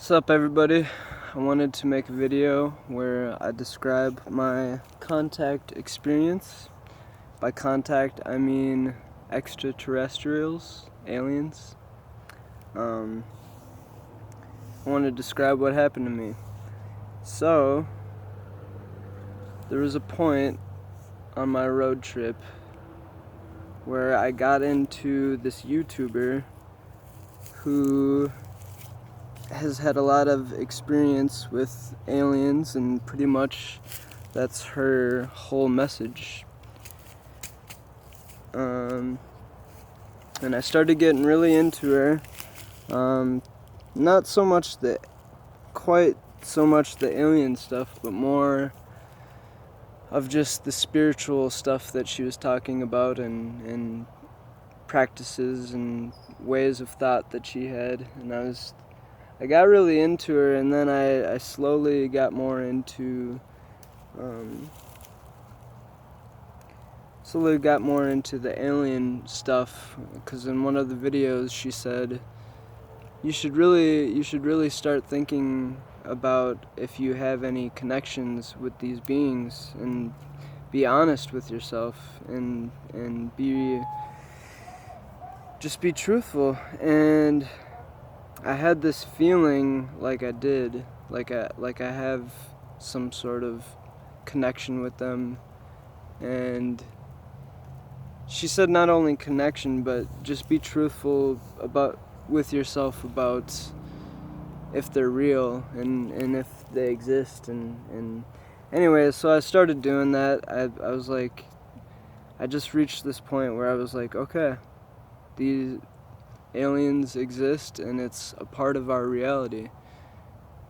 What's up, everybody? I wanted to make a video where I describe my contact experience. By contact, I mean extraterrestrials, aliens. I want to describe what happened to me. So, there was a point on my road trip where I got into this YouTuber who has had a lot of experience with aliens, and pretty much that's her whole message. And I started getting really into her. Not so much quite so much the alien stuff, but more of just the spiritual stuff that she was talking about, and practices and ways of thought that she had. And I got really into her, and then I slowly got more into the alien stuff, because in one of the videos she said you should really start thinking about if you have any connections with these beings, and be honest with yourself, and just be truthful. And I had this feeling like I have some sort of connection with them. And she said not only connection, but just be truthful with yourself about if they're real, and if they exist. And anyway, so I started doing that. I was like, I just reached this point where I was like, okay, these aliens exist, and it's a part of our reality,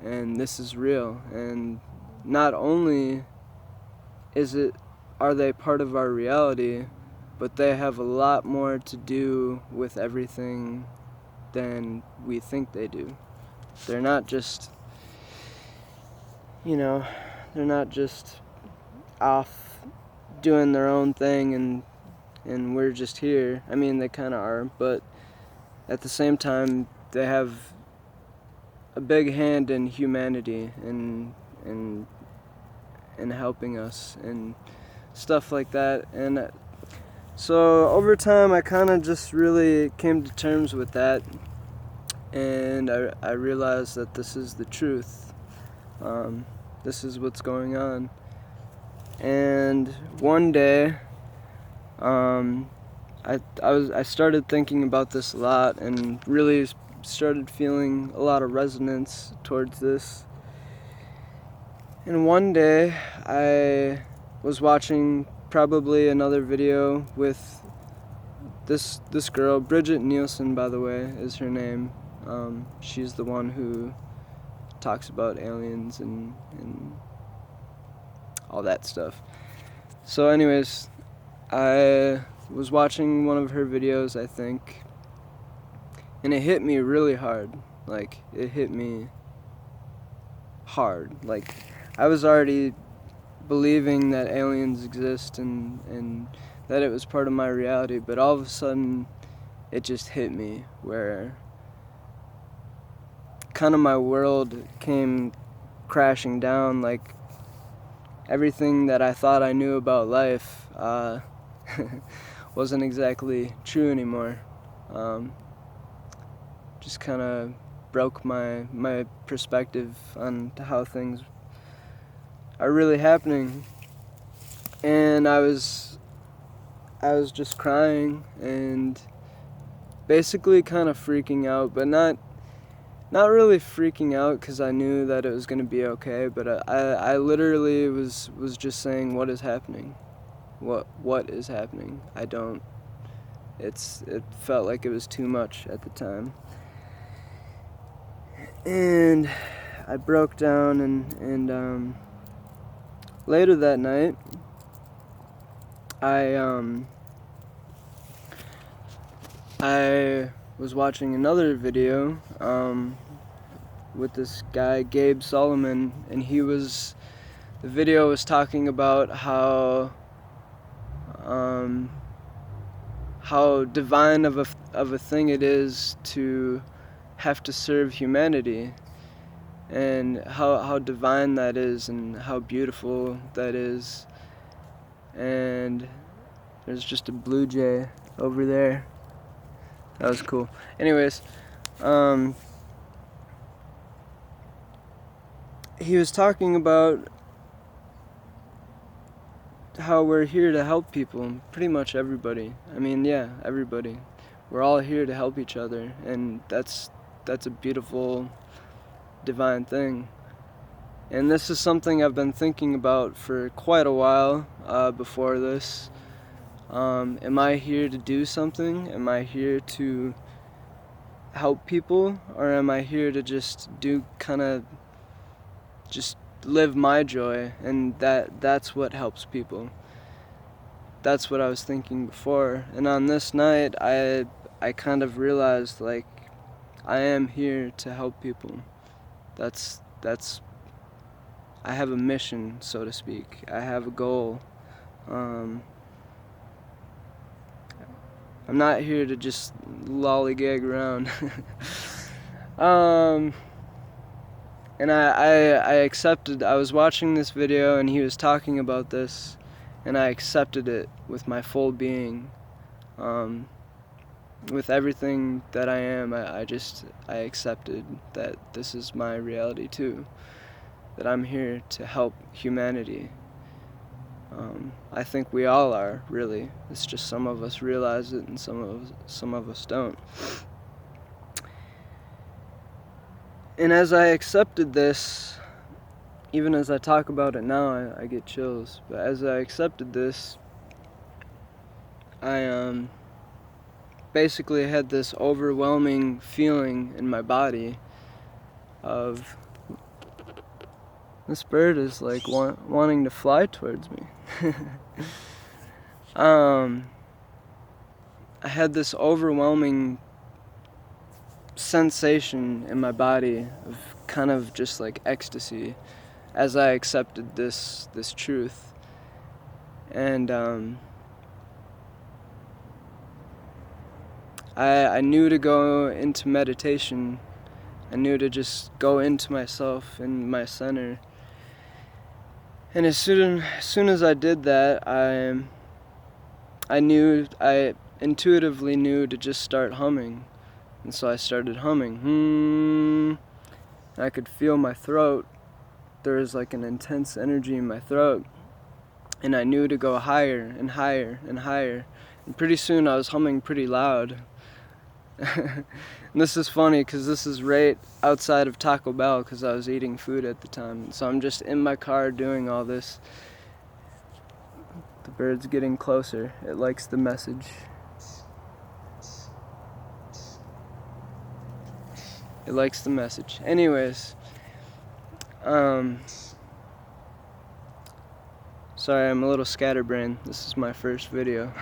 and this is real. And not only are they part of our reality, but they have a lot more to do with everything than we think they do. They're not just, they're not just off doing their own thing, and we're just here. I mean, they kind of are, but at the same time, they have a big hand in humanity, and helping us and stuff like that. And so over time, I kind of just really came to terms with that, and I realized that this is the truth. This is what's going on. And one day, I started thinking about this a lot, and really started feeling a lot of resonance towards this. And one day I was watching probably another video with this girl, Bridget Nielsen, by the way, is her name. She's the one who talks about aliens and all that stuff. So anyways, I was watching one of her videos, I think, and it hit me really hard. Like, it hit me hard. Like, I was already believing that aliens exist, and that it was part of my reality, but all of a sudden it just hit me, where kind of my world came crashing down. Like, everything that I thought I knew about life wasn't exactly true anymore. Just kind of broke my perspective on how things are really happening. And I was just crying and basically kind of freaking out, but not really freaking out, because I knew that it was going to be okay. But I literally was just saying, what is happening? What is happening? It felt like it was too much at the time. And I broke down, and later that night, I was watching another video with this guy, Gabe Solomon, and the video was talking about how divine of a thing it is to have to serve humanity. and how divine that is and how beautiful that is. And there's just a blue jay over there. That was cool. Anyways, he was talking about how we're here to help people, pretty much everybody. I mean, yeah, everybody. We're all here to help each other, and that's a beautiful, divine thing. And this is something I've been thinking about for quite a while before this. Am I here to do something? Am I here to help people? Or am I here to just just live my joy? And that's what helps people. That's what I was thinking before. And on this night, I kind of realized, like, I am here to help people. That's I have a mission, so to speak. I have a goal. I'm not here to just lollygag around. And I accepted, I was watching this video and he was talking about this, and I accepted it with my full being. With everything that I am, I accepted that this is my reality too. That I'm here to help humanity. I think we all are, really. It's just some of us realize it and some of us don't. And as I accepted this, even as I talk about it now, I get chills. But as I accepted this, I basically had this overwhelming feeling in my body of, this bird is like wanting to fly towards me. I had this overwhelming sensation in my body of kind of just like ecstasy as I accepted this truth. And I knew to go into meditation. I knew to just go into myself, in my center. And as soon as I did that, I intuitively knew to just start humming. And so I started humming. And I could feel my throat. There was like an intense energy in my throat. And I knew to go higher and higher and higher. And pretty soon I was humming pretty loud. And this is funny because this is right outside of Taco Bell because I was eating food at the time. So I'm just in my car doing all this. The bird's getting closer. It likes the message. It likes the message. Anyways, sorry, I'm a little scatterbrained. This is my first video.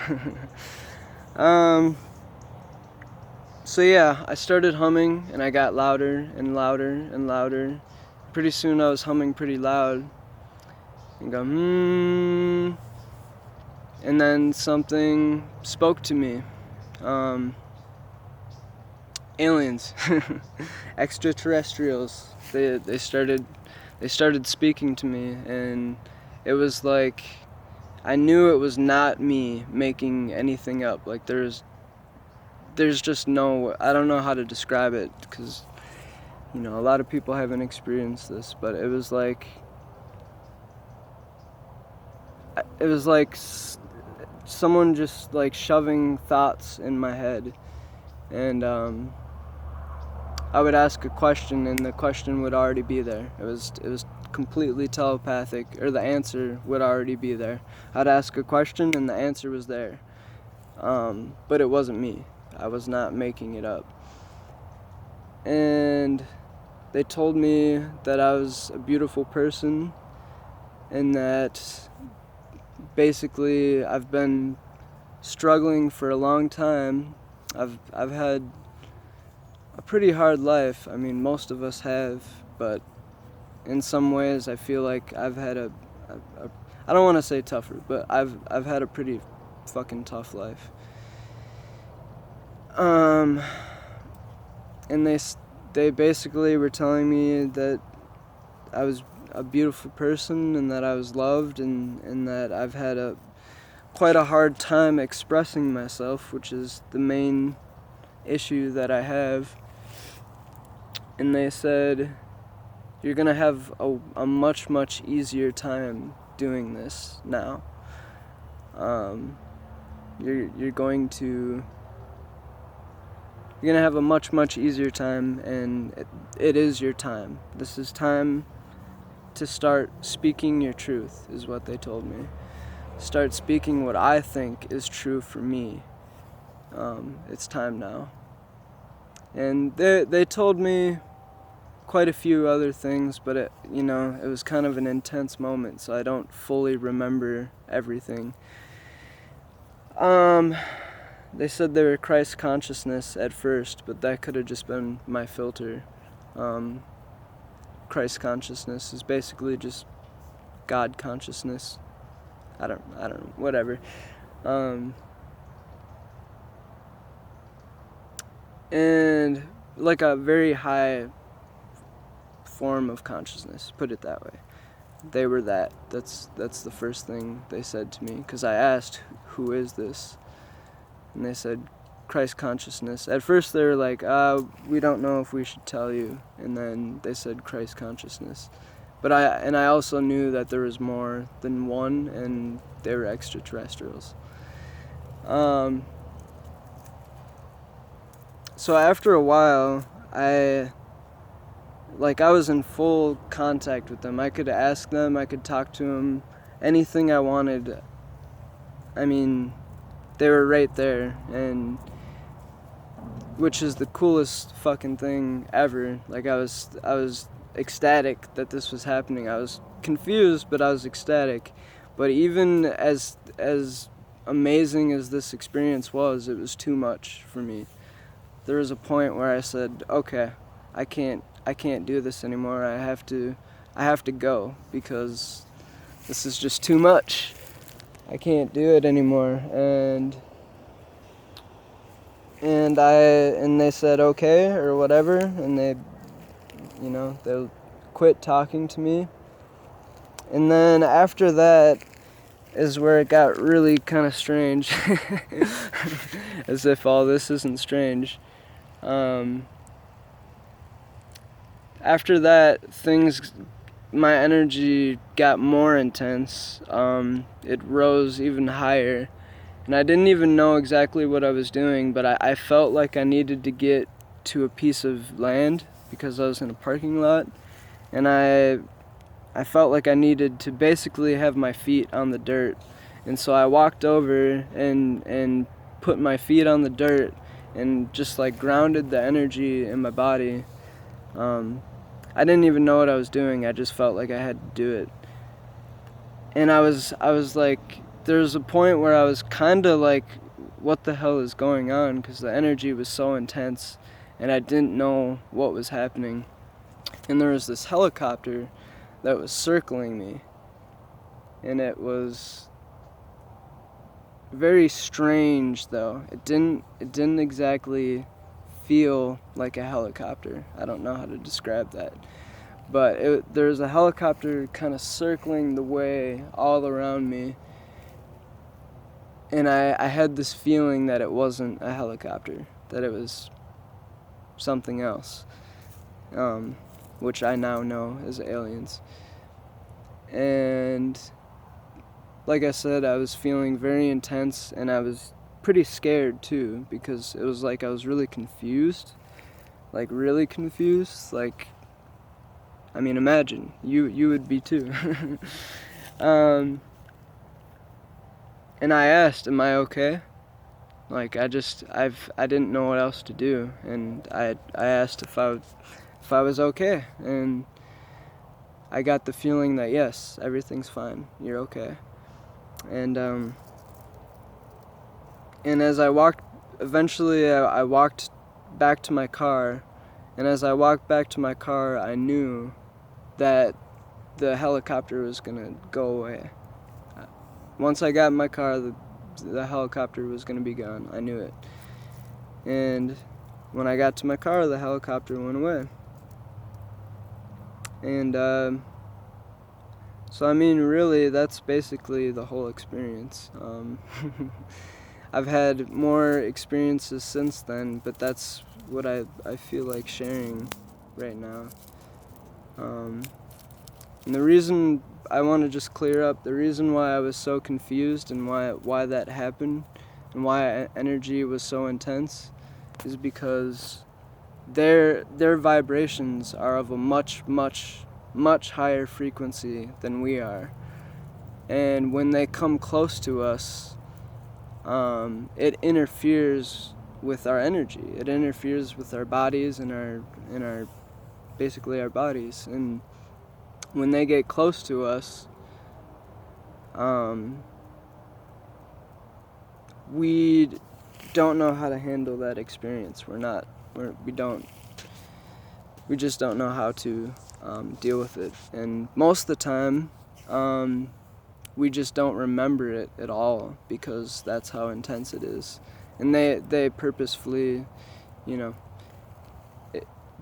So yeah, I started humming and I got louder and louder and louder. Pretty soon I was humming pretty loud and go and then something spoke to me. Aliens, extraterrestrials. They started speaking to me, and it was like I knew it was not me making anything up. Like there's just no, I don't know how to describe it because, you know, a lot of people haven't experienced this, but it was like someone just like shoving thoughts in my head, and I would ask a question and the question would already be there. It was completely telepathic, or the answer would already be there. I'd ask a question and the answer was there, but it wasn't me. I was not making it up. And they told me that I was a beautiful person and that basically I've been struggling for a long time. I've had a pretty hard life. I mean, most of us have, but in some ways I feel like I've had a I don't want to say tougher, but I've had a pretty fucking tough life. And they basically were telling me that a beautiful person, and that I was loved, and that I've had quite a hard time expressing myself, which is the main issue that I have. And they said, you're gonna have a much, much easier time doing this now. You're gonna have a much, much easier time, and it is your time. This is time to start speaking your truth, is what they told me. Start speaking what I think is true for me. It's time now. And they told me quite a few other things, but it was kind of an intense moment, so I don't fully remember everything. They said they were Christ consciousness at first, but that could have just been my filter. Christ consciousness is basically just God consciousness. I don't know, whatever. And like a very high form of consciousness, put it that way. They were that. That's the first thing they said to me, because I asked, who is this? And they said, Christ consciousness. At first they were like, we don't know if we should tell you. And then they said Christ consciousness. But I also knew that there was more than one, and they were extraterrestrials. So after a while, I was in full contact with them. I could ask them, I could talk to them, anything I wanted. I mean, they were right there, and which is the coolest fucking thing ever. Like, I was ecstatic that this was happening. I was confused, but I was ecstatic. But even as amazing as this experience was, it was too much for me. There was a point where I said, okay, I can't do this anymore. I have to go, because this is just too much. I can't do it anymore. And they said okay or whatever, and they quit talking to me. And then after that is where it got really kind of strange. As if all this isn't strange. After that, my energy got more intense. It rose even higher. And I didn't even know exactly what I was doing, but I felt like I needed to get to a piece of land, because I was in a parking lot. And I felt like I needed to basically have my feet on the dirt. And so I walked over and put my feet on the dirt and just like grounded the energy in my body. I didn't even know what I was doing. I just felt like I had to do it. And I was like, there was a point where I was kind of like, what the hell is going on? Because the energy was so intense and I didn't know what was happening. And there was this helicopter that was circling me. And it was very strange, though. It didn't exactly feel like a helicopter. I don't know how to describe that. But there was a helicopter kind of circling the way all around me. And I had this feeling that it wasn't a helicopter, that it was something else, which I now know as aliens. And like I said, I was feeling very intense, and I was pretty scared too, because it was like I was really confused. Like, really confused. Like, I mean, imagine, you would be too. And I asked, am I okay? Like, I didn't know what else to do, and I asked if I was okay, and I got the feeling that yes, everything's fine, you're okay. And as I walked, eventually I walked back to my car, and as I walked back to my car, I knew that the helicopter was gonna go away. Once I got in my car, the helicopter was gonna be gone. I knew it. And when I got to my car, the helicopter went away. And so I mean, really, that's basically the whole experience. I've had more experiences since then, but that's what I feel like sharing right now. And the reason I want to just clear up, the reason why I was so confused and why that happened and why energy was so intense is because their vibrations are of a much higher frequency than we are. And when they come close to us, it interferes with our energy. It interferes with our bodies and our basically our bodies. And when they get close to us, we don't know how to handle that experience. We just don't know how to deal with it. And most of the time, we just don't remember it at all because that's how intense it is. And they purposefully,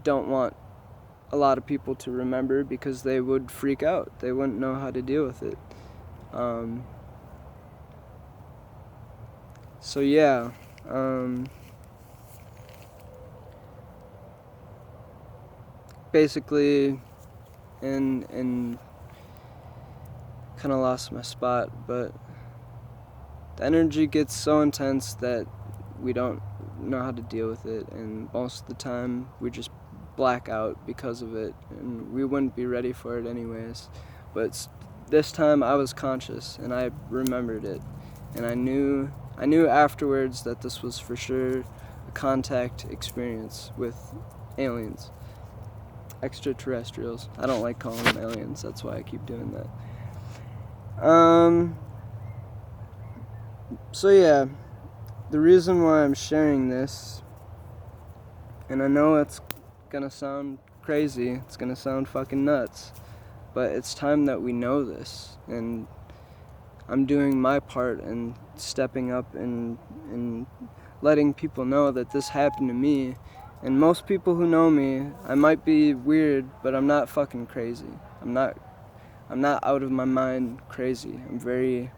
don't want a lot of people to remember because they would freak out. They wouldn't know how to deal with it. So yeah, basically, and kind of lost my spot, but the energy gets so intense that we don't know how to deal with it, and most of the time we just black out because of it, and we wouldn't be ready for it anyways. But this time I was conscious and I remembered it, and I knew afterwards that this was for sure a contact experience with aliens, extraterrestrials. I don't like calling them aliens, that's why I keep doing that. So yeah, the reason why I'm sharing this, and I know it's gonna sound crazy, it's gonna sound fucking nuts, but it's time that we know this, and I'm doing my part and stepping up and letting people know that this happened to me. And most people who know me, I might be weird, but I'm not fucking crazy. I'm not out of my mind crazy. I'm very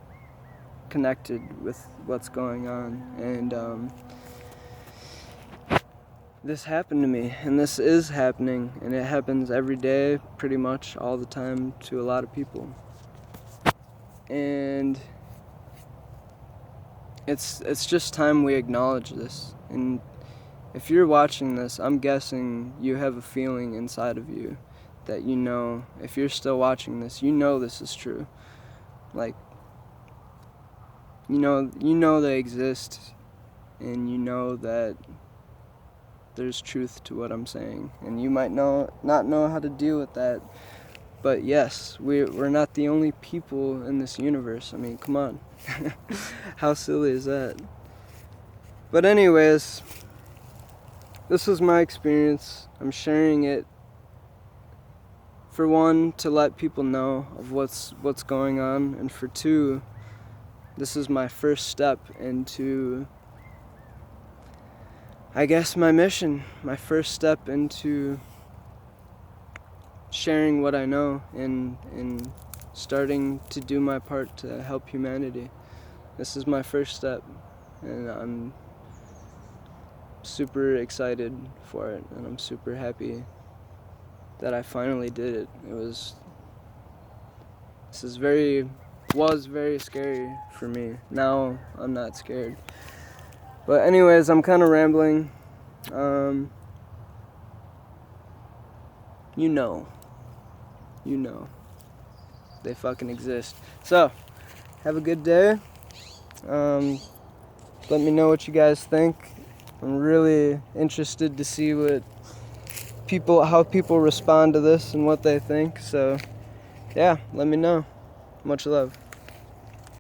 connected with what's going on, and this happened to me, and this is happening, and it happens every day, pretty much all the time, to a lot of people. And it's just time we acknowledge this. And if you're watching this, I'm guessing you have a feeling inside of you that if you're still watching this, this is true. Like, you know they exist, and you know that there's truth to what I'm saying, and you might not know how to deal with that, but yes, we're not the only people in this universe. I mean, come on. How silly is that? But anyways, this was my experience. I'm sharing it, for one, to let people know of what's going on, and for two, this is my first step into, I guess, my mission, my first step into sharing what I know and starting to do my part to help humanity. This is my first step, and I'm super excited for it, and I'm super happy that I finally did it. Was very scary for me. Now I'm not scared. But anyways, I'm kind of rambling. They fucking exist. So, have a good day. Let me know what you guys think. I'm really interested to see how people respond to this and what they think. So, yeah, let me know. Much love.